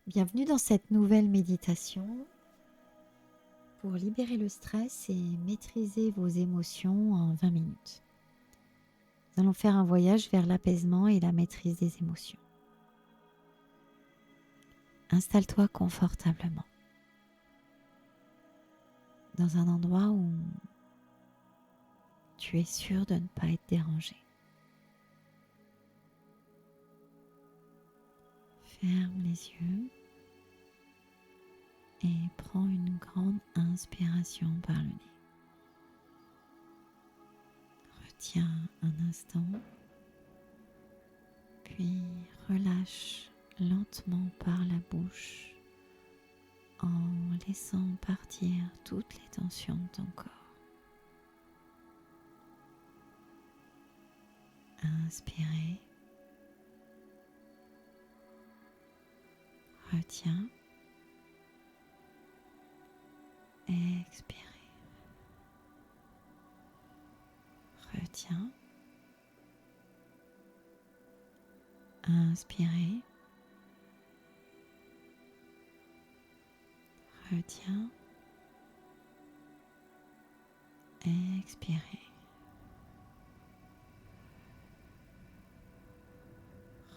Bienvenue dans cette nouvelle méditation pour libérer le stress et maîtriser vos émotions en 20 minutes. Nous allons faire un voyage vers l'apaisement et la maîtrise des émotions. Installe-toi confortablement dans un endroit où tu es sûr de ne pas être dérangé. Ferme les yeux et prends une grande inspiration par le nez. Retiens un instant, puis relâche lentement par la bouche en laissant partir toutes les tensions de ton corps. Inspirez, retiens, expirez, retiens, inspirez, retiens, expirez,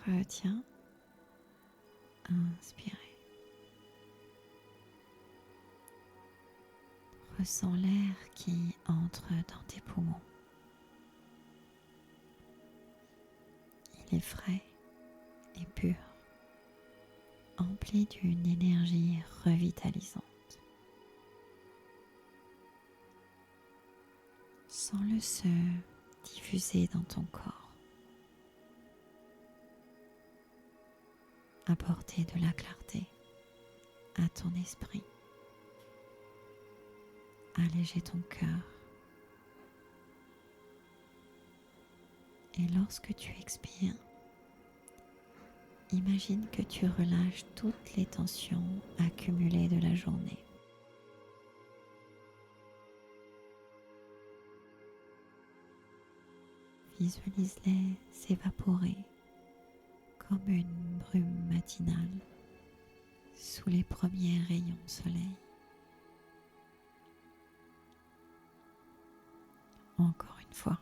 retiens, inspirez. Ressens l'air qui entre dans tes poumons. Il est frais et pur, empli d'une énergie revitalisante. Sens-le se diffuser dans ton corps, apporter de la clarté à ton esprit, alléger ton cœur. Et lorsque tu expires, imagine que tu relâches toutes les tensions accumulées de la journée. Visualise-les s'évaporer comme une brume matinale sous les premiers rayons de soleil. Encore une fois,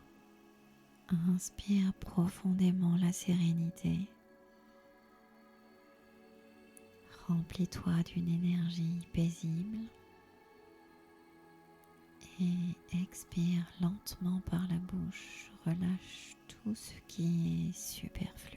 inspire profondément la sérénité. Remplis-toi d'une énergie paisible et expire lentement par la bouche. Relâche tout ce qui est superflu.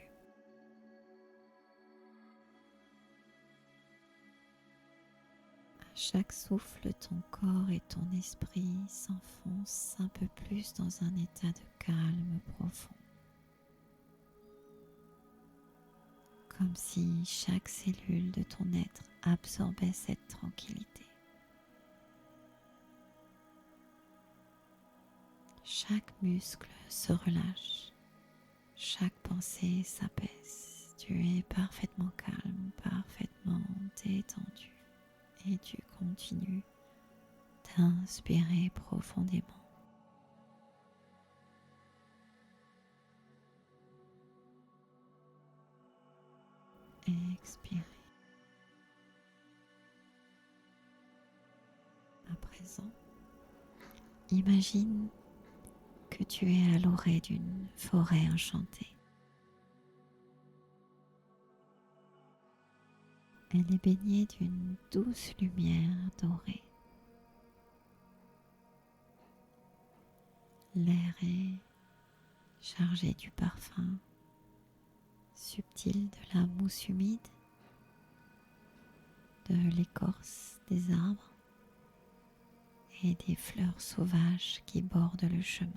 À chaque souffle, ton corps et ton esprit s'enfoncent un peu plus dans un état de calme profond. Comme si chaque cellule de ton être absorbait cette tranquillité. Chaque muscle se relâche, chaque pensée s'apaise. Tu es parfaitement calme, parfaitement détendu et tu continues d'inspirer profondément. Expirez. À présent, imagine que tu es à l'orée d'une forêt enchantée. Elle est baignée d'une douce lumière dorée. L'air est chargé du parfum subtil de la mousse humide, de l'écorce des arbres et des fleurs sauvages qui bordent le chemin.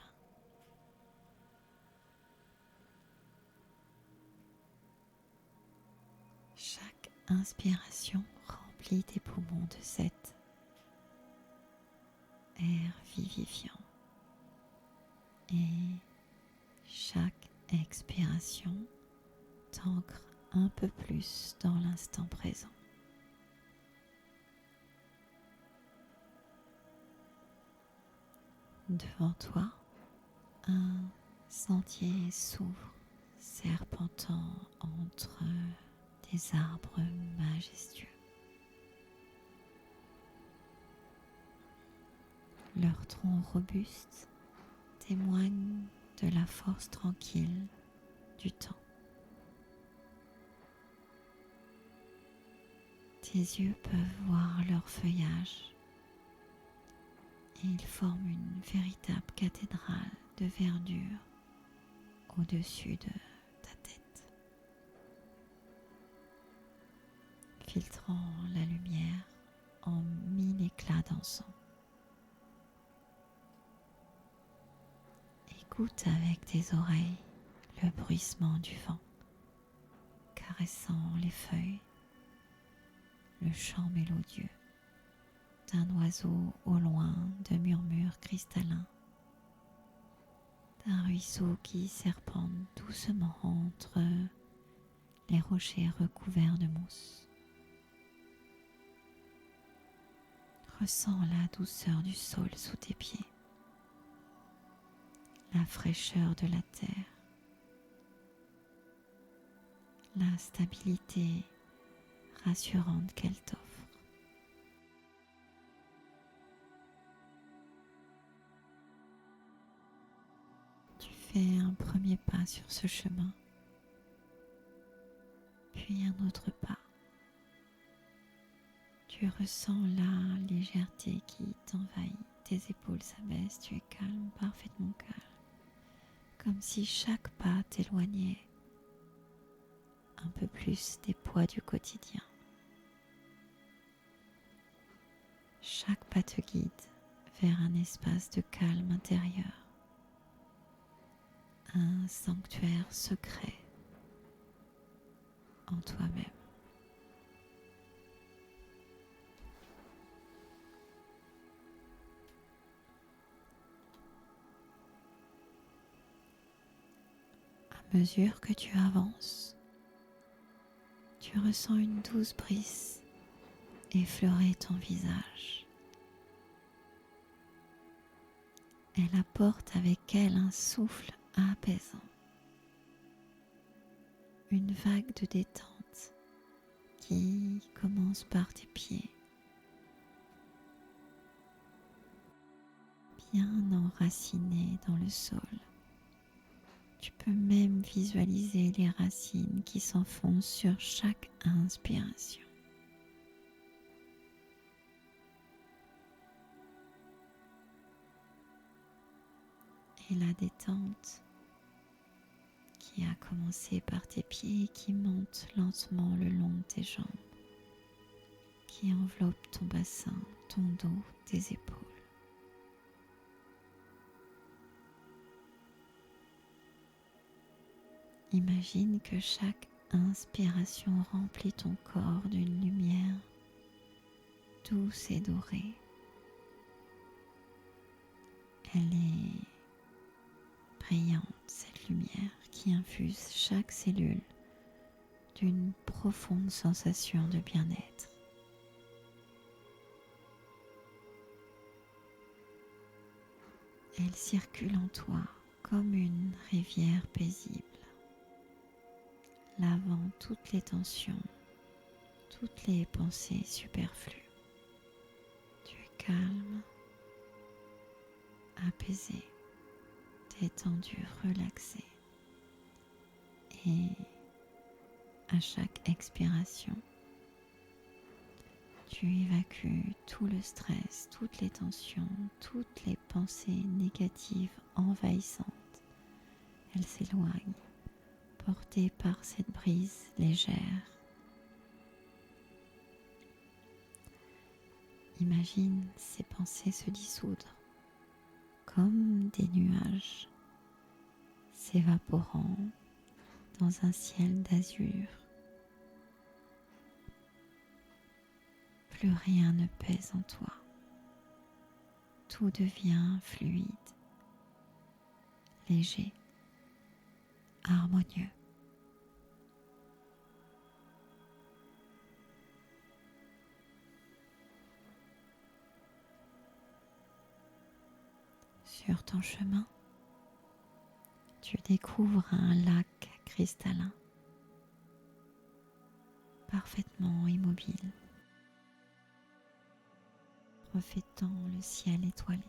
Chaque inspiration remplit tes poumons de cet air vivifiant et chaque expiration t'ancre un peu plus dans l'instant présent. Devant toi, un sentier s'ouvre, serpentant entre des arbres majestueux. Leur tronc robuste témoigne de la force tranquille du temps. Tes yeux peuvent voir leur feuillage et ils forment une véritable cathédrale de verdure au-dessus de ta tête, filtrant la lumière en mille éclats d'encens. Écoute avec tes oreilles le bruissement du vent caressant les feuilles, le chant mélodieux d'un oiseau au loin de murmures cristallins, d'un ruisseau qui serpente doucement entre les rochers recouverts de mousse. Ressens la douceur du sol sous tes pieds, la fraîcheur de la terre, la stabilité rassurante qu'elle t'offre. Tu fais un premier pas sur ce chemin, puis un autre pas. Tu ressens la légèreté qui t'envahit, tes épaules s'abaissent, tu es calme, parfaitement calme, comme si chaque pas t'éloignait un peu plus des poids du quotidien. Chaque pas te guide vers un espace de calme intérieur, un sanctuaire secret en toi-même. À mesure que tu avances, tu ressens une douce brise effleurer ton visage. Elle apporte avec elle un souffle apaisant, une vague de détente qui commence par tes pieds, bien enracinés dans le sol. Tu peux même visualiser les racines qui s'enfoncent sur chaque inspiration. Et la détente qui a commencé par tes pieds et qui monte lentement le long de tes jambes, qui enveloppe ton bassin, ton dos, tes épaules. Imagine que chaque inspiration remplit ton corps d'une lumière douce et dorée. Elle est brillante, cette lumière qui infuse chaque cellule d'une profonde sensation de bien-être. Elle circule en toi comme une rivière paisible, lavant toutes les tensions, toutes les pensées superflues. Tu es calme, apaisé, détendu, relaxé. Et à chaque expiration, tu évacues tout le stress, toutes les tensions, toutes les pensées négatives envahissantes. Elles s'éloignent, portées par cette brise légère. Imagine ces pensées se dissoudre comme des nuages s'évaporant dans un ciel d'azur. Plus rien ne pèse en toi. Tout devient fluide, léger, harmonieux. Sur ton chemin, tu découvres un lac cristallin. parfaitement immobile, reflétant le ciel étoilé.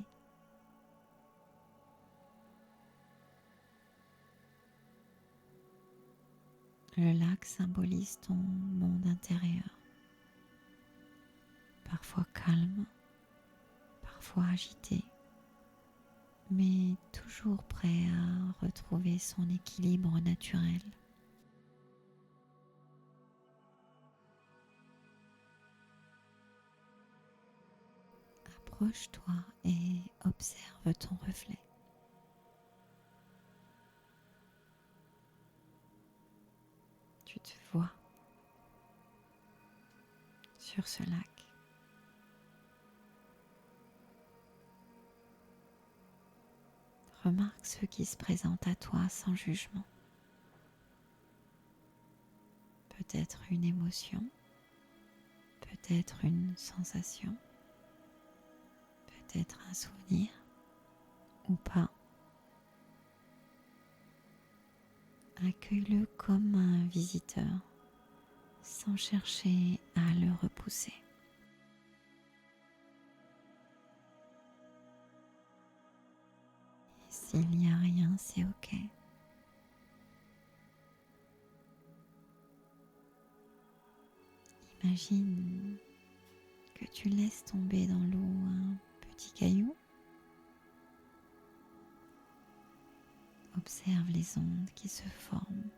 Le lac symbolise ton monde intérieur, parfois calme, parfois agité, mais toujours prêt à retrouver son équilibre naturel. Approche-toi et observe ton reflet. Tu te vois sur ce lac. Remarque ce qui se présente à toi sans jugement. Peut-être une émotion, peut-être une sensation, peut-être un souvenir ou pas. Accueille-le comme un visiteur sans chercher à le repousser. Et s'il n'y a rien, c'est ok. Imagine que tu laisses tomber dans l'eau un petit caillou. Observe les ondes qui se forment,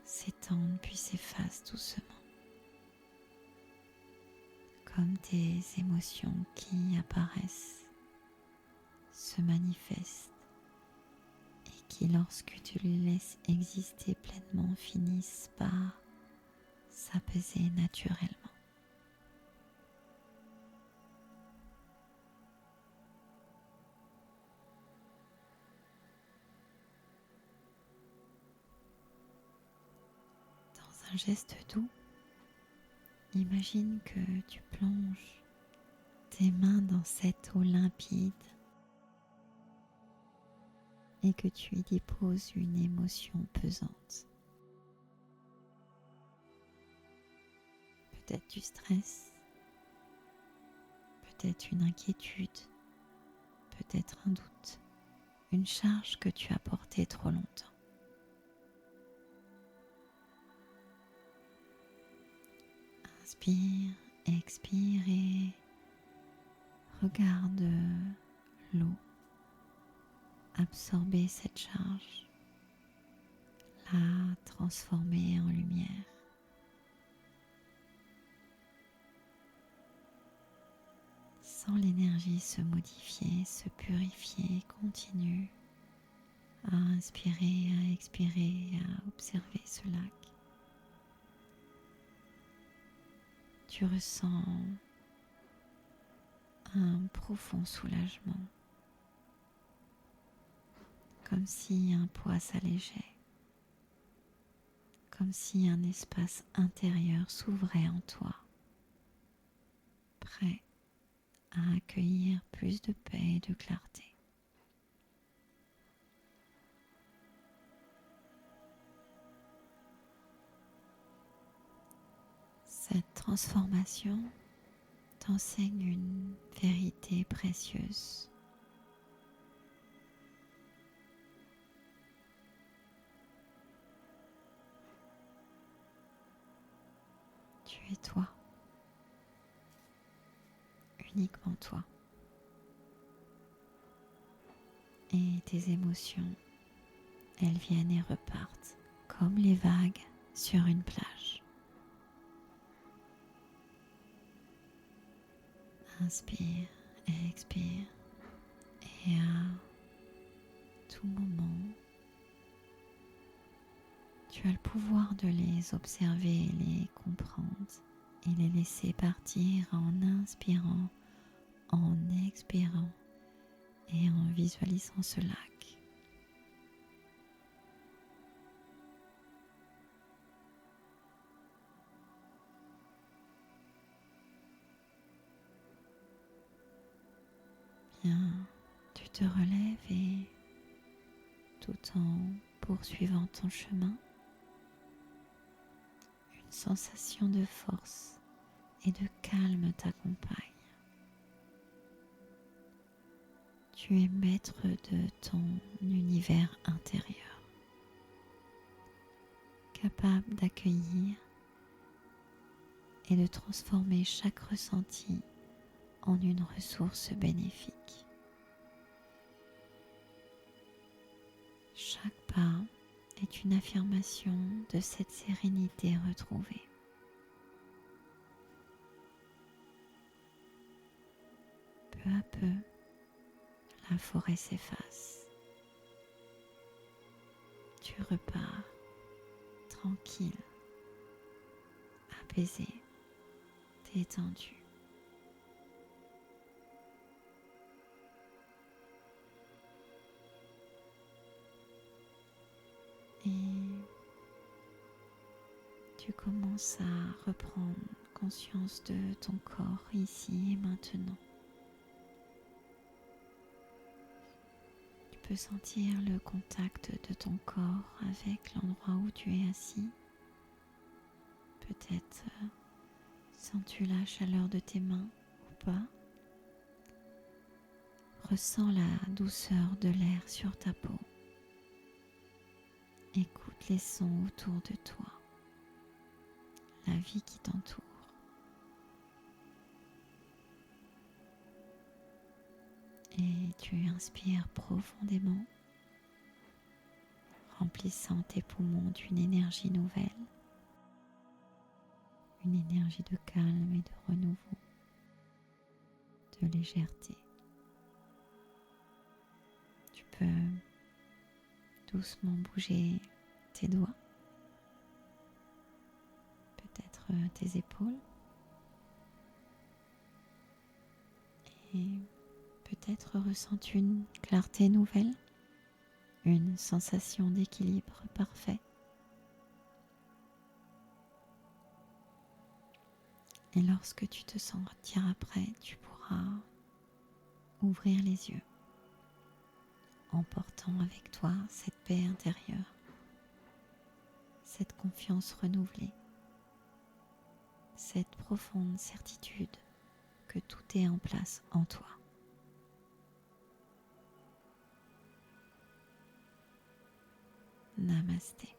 s'étendent puis s'effacent doucement, comme des émotions qui apparaissent, se manifestent et qui, lorsque tu les laisses exister pleinement, finissent par s'apaiser naturellement. Dans un geste doux, imagine que tu plonges tes mains dans cette eau limpide et que tu y déposes une émotion pesante. Peut-être du stress, peut-être une inquiétude, peut-être un doute, une charge que tu as portée trop longtemps. Inspire, expire et regarde l'eau absorber cette charge, la transformer en lumière. Sens l'énergie se modifier, se purifier, continue à inspirer, à expirer, à observer ce lac. Tu ressens un profond soulagement, comme si un poids s'allégeait, comme si un espace intérieur s'ouvrait en toi, prêt à accueillir plus de paix et de clarté. Cette transformation t'enseigne une vérité précieuse. Tu es toi, uniquement toi. Et tes émotions, elles viennent et repartent comme les vagues sur une plage. Inspire et expire et à tout moment, tu as le pouvoir de les observer, les comprendre et les laisser partir en inspirant, en expirant et en visualisant ce lac. Bien, tu te relèves et tout en poursuivant ton chemin, sensation de force et de calme t'accompagne. Tu es maître de ton univers intérieur, capable d'accueillir et de transformer chaque ressenti en une ressource bénéfique. Chaque pas est une affirmation de cette sérénité retrouvée. Peu à peu, la forêt s'efface. Tu repars tranquille, apaisé, détendu. Et tu commences à reprendre conscience de ton corps ici et maintenant. Tu peux sentir le contact de ton corps avec l'endroit où tu es assis. Peut-être sens-tu la chaleur de tes mains ou pas. Ressens la douceur de l'air sur ta peau. Écoute les sons autour de toi, la vie qui t'entoure. Et tu inspires profondément, remplissant tes poumons d'une énergie nouvelle, une énergie de calme et de renouveau, de légèreté. Tu peux doucement bouger tes doigts, peut-être tes épaules, et peut-être ressens-tu une clarté nouvelle, une sensation d'équilibre parfait. Et lorsque tu te sentiras prêt, tu pourras ouvrir les yeux, emportant avec toi cette paix intérieure, cette confiance renouvelée, cette profonde certitude que tout est en place en toi. Namasté.